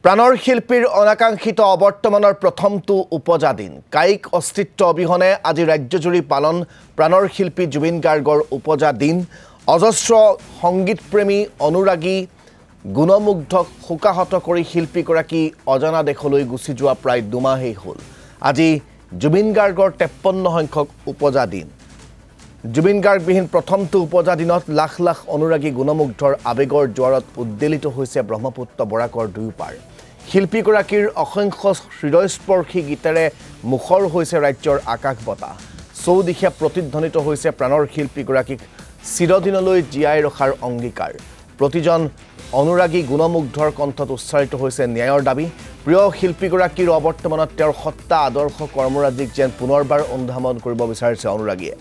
প্ৰাণৰ শিল্পীৰ অনাকাংক্ষিত অবৰ্তমানৰ প্ৰথমটো উপজা দিন কায়িক অস্তিত্ব অবিহনে আজি ৰাজ্যজুৰি পালন প্ৰাণৰ শিল্পী জুবিন গাৰ্গৰ উপজা দিন অজস্ৰ সংগীতপ্ৰেমী অনুৰাগী গুণমুগ্ধক শোকাহত কৰি শিল্পীগৰাকী অজানা দেশলৈ গুচি যোৱা প্ৰায় দুমাহেই হ'ল আজি জুবিন গাৰ্গৰ 53 সংখ্যক উপজা দিন জুবিন গাৰ্গবিহীন প্ৰথমটো উপজা দিনত লাখ লাখ অনুৰাগী গুণমুগ্ধৰ আবেগৰ জোৱাৰত উদ্দেলিত হৈছে ব্ৰহ্মপুত্ৰ বৰাকৰ দুয়োপাৰ শিল্পীগৰাকীৰ অসংখ্য হৃদয়স্পৰ্শী গীতেৰে মুখৰ হৈছে ৰাজ্যৰ আকাশ বতাহ চৌদিশে প্ৰতিধ্বনিত হৈছে প্ৰাণৰ শিল্পীগৰাকীক চিৰদিনলৈ জীয়াই ৰখাৰ অংগীকাৰ প্ৰতিজন অনুৰাগী গুণমুগ্ধৰ কণ্ঠত উচ্চাৰিত হৈছে ন্যায়ৰ দাবী প্ৰিয় শিল্পীগৰাকীৰ অবৰ্তমানত তেওঁৰ সত্তা আদৰ্শ কৰ্মৰাজিক যেন পুনৰবাৰ অনুধাৱন কৰিব বিচাৰিছে অনুৰাগীয়ে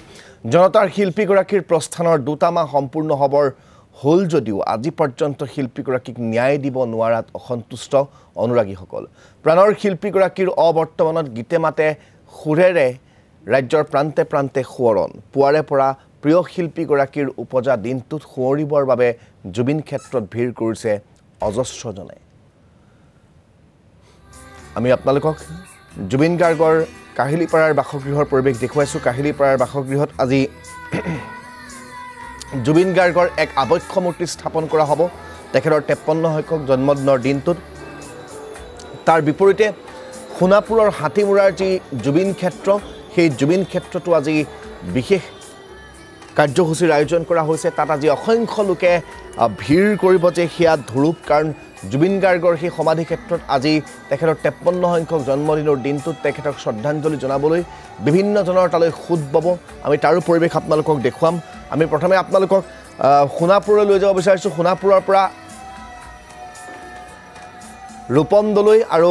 জনতাৰ শিল্পীগৰাকীৰ প্ৰস্থানৰ দুটা মাহ সম্পূৰ্ণ হবৰ হল যদিও আজি পৰ্যন্ত শিল্পীগৰাকীক ন্যায় দিব নোৱাৰাত অসন্তুষ্ট অনুৰাগীসকল প্ৰাণৰ শিল্পীগৰাকীৰ অবৰ্তমানত গীতে মাতে সুৰেৰে ৰাজ্যৰ প্ৰান্তে প্ৰান্তে সুৱৰণ পুৱাৰে পৰা প্ৰিয় শিল্পীগৰাকীৰ উপজা দিনটোত সুঁৱৰিবৰ বাবে জুবিন ক্ষেত্ৰত ভিৰ কৰিছে অজস্ৰজনে আমি আপোনালোকক জুবিন গাৰ্গৰ কাহিলীপাৰাৰ বাসগৃহৰ পৰিৱেশ দেখুৱাইছো কাহিলীপাৰাৰ বাসগৃহত আজি জুবিন গাৰ্গৰ এক আবক্ষ মূৰ্তি স্থাপন কৰা হ'ব তেখেতৰ 53 সংখ্যক জন্মদিনৰ দিনটোত তাৰ বিপৰীতে সোণাপুৰৰ হাতীমুৰাৰ যি জুবিন ক্ষেত্ৰ সেই জুবিন ক্ষেত্ৰটো আজি বিশেষ কাৰ্যসূচীৰ আয়োজন কৰা হৈছে তাত আজি অসংখ্য লোকে ভিৰ কৰিব যে হিয়া ধুৰুপ কাৰণ জুবিন গাৰ্গৰ সেই সমাধি ক্ষেত্ৰত আজি তেখেতৰ 53 সংখ্যক জন্মদিনৰ দিনটোত তেখেতক শ্ৰদ্ধাঞ্জলি জনাবলৈ বিভিন্ন জনৰ তালৈ খুদ বব আমি তাৰো পৰিৱেশ আপোনালোকক দেখুৱাম আমি প্ৰথমে আপোনালোকক সোণাপুৰলৈ লৈ যাব বিচাৰিছো সোণাপুৰৰ পৰা ৰূপমদলৈ আৰু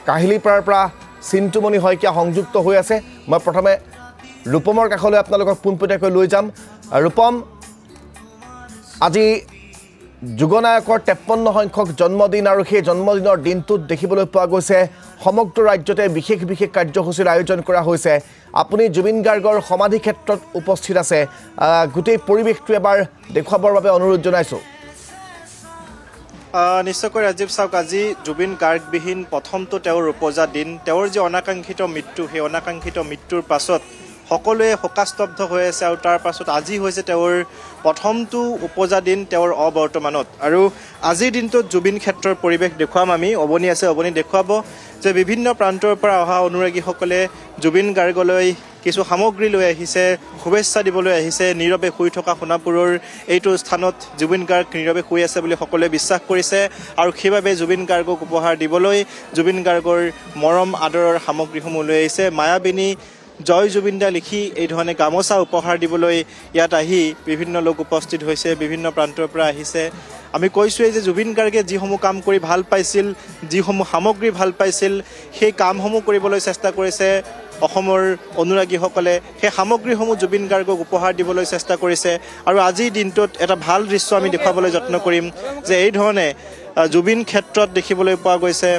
কাহিলীপাৰাৰ পৰা চিন্তুমণি শইকীয়া সংযুক্ত হৈ আছে মই প্ৰথমে ৰূপমৰ কাষলৈ আপোনালোকক পোনপটীয়াকৈ লৈ যাম ৰূপম আজি যুগনায়কৰ 53 সংখ্যক জন্মদিন আৰু সেই জন্মদিনৰ দিনটোত দেখিবলৈ পোৱা গৈছে সমগ্ৰ ৰাজ্যতে বিশেষ বিশেষ কাৰ্যসূচীৰ আয়োজন কৰা হৈছে আপুনি জুবিন গাৰ্গৰ সমাধি ক্ষেত্ৰত উপস্থিত আছে গোটেই পৰিৱেশটো এবাৰ দেখুৱাবৰ বাবে অনুৰোধ জনাইছো নিশ্চয়কৈ ৰাজীৱ চাওক আজি জুবিন গাৰ্গবিহীন প্ৰথমটো তেওঁৰ উপজা দিন তেওঁৰ যে অনাকাংক্ষিত মৃত্যু সেই অনাকাংক্ষিত মৃত্যুৰ পাছত সকলোৱে শোকাস্তব্ধ হৈ আছে আৰু তাৰ পাছত আজি হৈছে তেওঁৰ প্ৰথমটো উপজা দিন তেওঁৰ অবৰ্তমানত আৰু আজিৰ দিনটোত জুবিন ক্ষেত্ৰৰ পৰিৱেশ দেখুৱাম আমি অৱনী আছে অৱনী দেখুৱাব যে বিভিন্ন প্ৰান্তৰ পৰা অহা অনুৰাগীসকলে জুবিন গাৰ্গলৈ কিছু সামগ্ৰী লৈ আহিছে শুভেচ্ছা দিবলৈ আহিছে নীৰৱে শুই থকা সোণাপুৰৰ এইটো স্থানত জুবিন গাৰ্গ নীৰৱে শুই আছে বুলি সকলোৱে বিশ্বাস কৰিছে আৰু সেইবাবে জুবিন গাৰ্গক উপহাৰ দিবলৈ জুবিন গাৰ্গৰ মৰম আদৰৰ সামগ্ৰীসমূহ লৈ আহিছে মায়াবিনী জয় জুবিনদা লিখি এই ধৰণে গামোচা উপহাৰ দিবলৈ ইয়াত আহি বিভিন্ন লোক উপস্থিত হৈছে বিভিন্ন প্ৰান্তৰ পৰা আহিছে আমি কৈছোঁৱেই যে জুবিন গাৰ্গে যিসমূহ কাম কৰি ভাল পাইছিল যিসমূহ সামগ্ৰী ভাল পাইছিল সেই কামসমূহ কৰিবলৈ চেষ্টা কৰিছে অসমৰ অনুৰাগীসকলে সেই সামগ্ৰীসমূহ জুবিন গাৰ্গক উপহাৰ দিবলৈ চেষ্টা কৰিছে আৰু আজিৰ দিনটোত এটা ভাল দৃশ্য আমি দেখুৱাবলৈ যত্ন কৰিম যে এই ধৰণে জুবিন ক্ষেত্ৰত দেখিবলৈ পোৱা গৈছে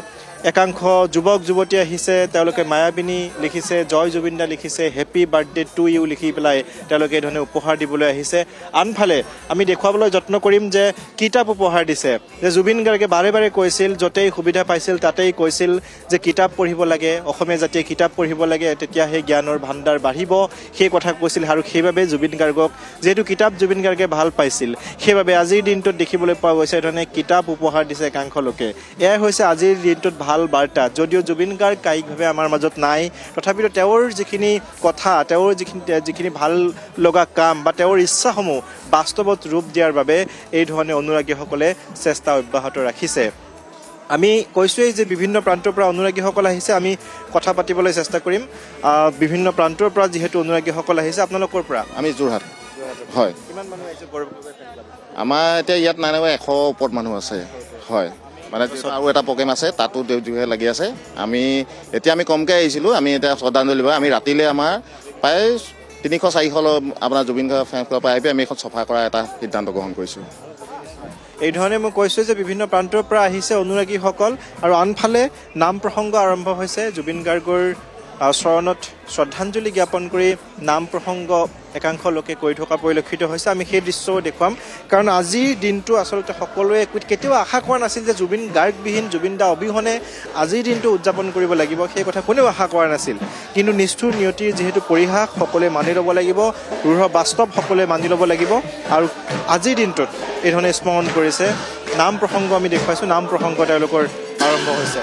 একাংশ যুৱক যুৱতী আহিছে তেওঁলোকে মায়াবিনী লিখিছে জয় জুবিনদা লিখিছে হেপী বাৰ্থডে টু ইউ লিখি পেলাই তেওঁলোকে এই ধৰণে উপহাৰ দিবলৈ আহিছে আনফালে আমি দেখুৱাবলৈ যত্ন কৰিম যে কিতাপ উপহাৰ দিছে যে জুবিন গাৰ্গে বাৰে বাৰে কৈছিল য'তেই সুবিধা পাইছিল তাতেই কৈছিল যে কিতাপ পঢ়িব লাগে অসমীয়া জাতিয়ে কিতাপ পঢ়িব লাগে তেতিয়াহে জ্ঞানৰ ভাণ্ডাৰ বাঢ়িব সেই কথা কৈছিল আৰু সেইবাবে জুবিন গাৰ্গক যিহেতু কিতাপ জুবিন গাৰ্গে ভাল পাইছিল সেইবাবে আজিৰ দিনটোত দেখিবলৈ পোৱা গৈছে এই ধৰণে কিতাপ উপহাৰ দিছে একাংশ লোকে এয়াই হৈছে আজিৰ দিনটোত ভাল বাৰ্তা যদিও জুবিন গাৰ্গ কায়িকভাৱে আমাৰ মাজত নাই তথাপিতো তেওঁৰ যিখিনি কথা তেওঁৰ যিখিনি ভাল লগা কাম বা তেওঁৰ ইচ্ছাসমূহ বাস্তৱত ৰূপ দিয়াৰ বাবে এই ধৰণে অনুৰাগীসকলে চেষ্টা অব্যাহত ৰাখিছে আমি কৈছোঁৱেই যে বিভিন্ন প্ৰান্তৰ পৰা অনুৰাগীসকল আহিছে আমি কথা পাতিবলৈ চেষ্টা কৰিম বিভিন্ন প্ৰান্তৰ পৰা যিহেতু অনুৰাগীসকল আহিছে আপোনালোকৰ পৰা আমি যোৰহাট হয় কিমান মানুহ আহিছে আমাৰ এতিয়া ইয়াত নাই 100 ওপৰত মানুহ আছে হয় মানে আৰু এটা প্ৰগ্ৰেম আছে তাতো দেউজুহে লাগি আছে এতিয়া আমি কমকৈ আহিছিলোঁ আমি এতিয়া শ্ৰদ্ধাঞ্জলি আমি ৰাতিলৈ আমাৰ প্ৰায় 300-400 আপোনাৰ জুবিন গাৰ্গ ফেন ক্লাবৰ পৰা আহি আমি এখন চফা কৰা এটা সিদ্ধান্ত গ্ৰহণ কৰিছোঁ এই ধৰণে মই কৈছোঁ যে বিভিন্ন প্ৰান্তৰ পৰা আহিছে অনুৰাগীসকল আৰু আনফালে নাম প্ৰসংগ আৰম্ভ হৈছে জুবিন গাৰ্গৰ চৰণত শ্ৰদ্ধাঞ্জলি জ্ঞাপন কৰি নাম প্ৰসংগ একাংশ লোকে কৰি থকা পৰিলক্ষিত হৈছে। আমি সেই দৃশ্যও দেখুৱাম, কাৰণ আজিৰ দিনটো আচলতে সকলোৱে কেতিয়াও আশা কৰা নাছিল যে জুবিন গাৰ্গবিহীন, জুবিন দা অবিহনে আজিৰ দিনটো উদযাপন কৰিব লাগিব, সেই কথা কোনেও আশা কৰা নাছিল। কিন্তু নিষ্ঠুৰ নিয়তিৰ যিহেতু পৰিহাস সকলোৱে মানি ল'ব লাগিব, ৰুঢ় বাস্তৱ সকলোৱে মানি ল'ব লাগিব, আৰু আজিৰ দিনটোত এইধৰণে স্মৰণ কৰিছে। নাম প্ৰসংগ আমি দেখুৱাইছোঁ, নাম প্ৰসংগ তেওঁলোকৰ আৰম্ভ হৈছে।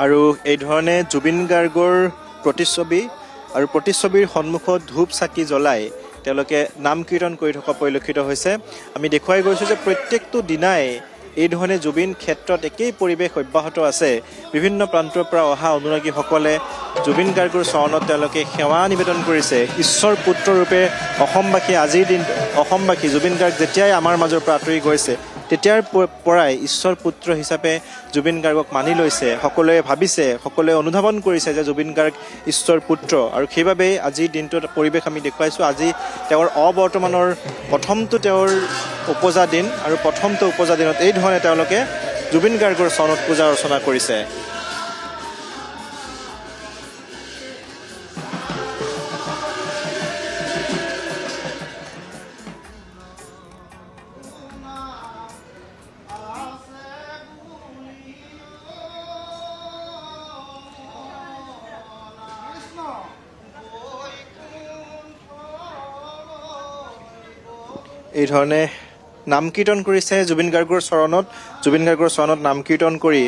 আৰু এই ধৰণে জুবিন গাৰ্গৰ প্ৰতিচ্ছবি আৰু প্ৰতিচ্ছবিৰ সন্মুখত ধূপ চাকি জ্বলাই তেওঁলোকে নাম কীৰ্তন কৰি থকা পৰিলক্ষিত হৈছে। আমি দেখুৱাই গৈছোঁ যে প্ৰত্যেকটো দিনাই এই ধৰণে জুবিন ক্ষেত্ৰত একেই পৰিৱেশ অব্যাহত আছে। বিভিন্ন প্ৰান্তৰ পৰা অহা অনুৰাগীসকলে জুবিন গাৰ্গৰ চৰণত তেওঁলোকে সেৱা নিবেদন কৰিছে। ঈশ্বৰ পুত্ৰ ৰূপে অসমবাসী আজিৰ দিন অসমবাসী জুবিন গাৰ্গ যেতিয়াই আমাৰ মাজৰ পৰা আঁতৰি গৈছে তেতিয়াৰ পৰাই ঈশ্বৰ পুত্ৰ হিচাপে জুবিন গাৰ্গক মানি লৈছে। সকলোৱে ভাবিছে, সকলোৱে অনুধাৱন কৰিছে যে জুবিন গাৰ্গ ঈশ্বৰ পুত্ৰ, আৰু সেইবাবেই আজিৰ দিনটোত পৰিৱেশ আমি দেখুৱাইছোঁ। আজি তেওঁৰ অবৰ্তমানৰ প্ৰথমটো তেওঁৰ উপজা দিন, আৰু প্ৰথমটো উপজা দিনত এই ধৰণে তেওঁলোকে জুবিন গাৰ্গৰ চৰণত পূজা অৰ্চনা কৰিছে। এই ধৰণে নাম কীৰ্তন কৰিছে জুবিন গাৰ্গৰ চৰণত নাম কীৰ্তন কৰি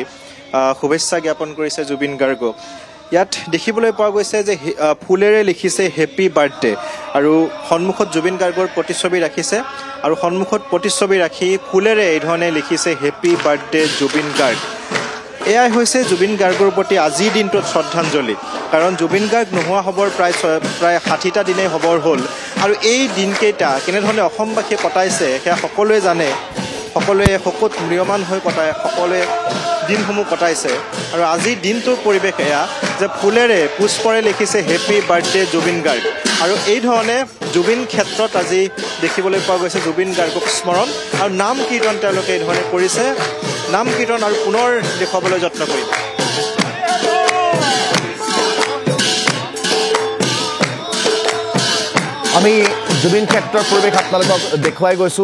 শুভেচ্ছা জ্ঞাপন কৰিছে জুবিন গাৰ্গক। ইয়াত দেখিবলৈ পোৱা গৈছে যে ফুলেৰে লিখিছে হেপী বাৰ্থডে, আৰু সন্মুখত জুবিন গাৰ্গৰ প্ৰতিচ্ছবি ৰাখিছে, আৰু সন্মুখত প্ৰতিচ্ছবি ৰাখি ফুলেৰে এই ধৰণে লিখিছে হেপী বাৰ্থডে জুবিন গাৰ্গ। এয়াই হৈছে জুবিন গাৰ্গৰ প্ৰতি আজিৰ দিনটোত শ্ৰদ্ধাঞ্জলি, কাৰণ জুবিন গাৰ্গ নোহোৱা হ'বৰ প্ৰায় 60টা দিনেই হ'বৰ হ'ল, আৰু এই দিনকেইটা কেনেধৰণে অসমবাসীয়ে কটাইছে সেয়া সকলোৱে জানে। সকলোৱে শোকত ম্ৰিয়মান হৈ সকলোৱে দিনসমূহ কটাইছে, আৰু আজিৰ দিনটোৰ পৰিৱেশ এয়া যে ফুলেৰে পুষ্পৰে লিখিছে হেপী বাৰ্থডে জুবিন গাৰ্গ, আৰু এই ধৰণে জুবিন ক্ষেত্ৰত আজি দেখিবলৈ পোৱা গৈছে জুবিন গাৰ্গক স্মৰণ আৰু নাম কীৰ্তন তেওঁলোকে এই ধৰণে কৰিছে। নাম কীৰ্তন আৰু পুনৰ দেখুৱাবলৈ যত্ন কৰিম। আমি জুবিন ক্ষেত্ৰৰ পৰিৱেশ আপোনালোকক দেখুৱাই গৈছোঁ।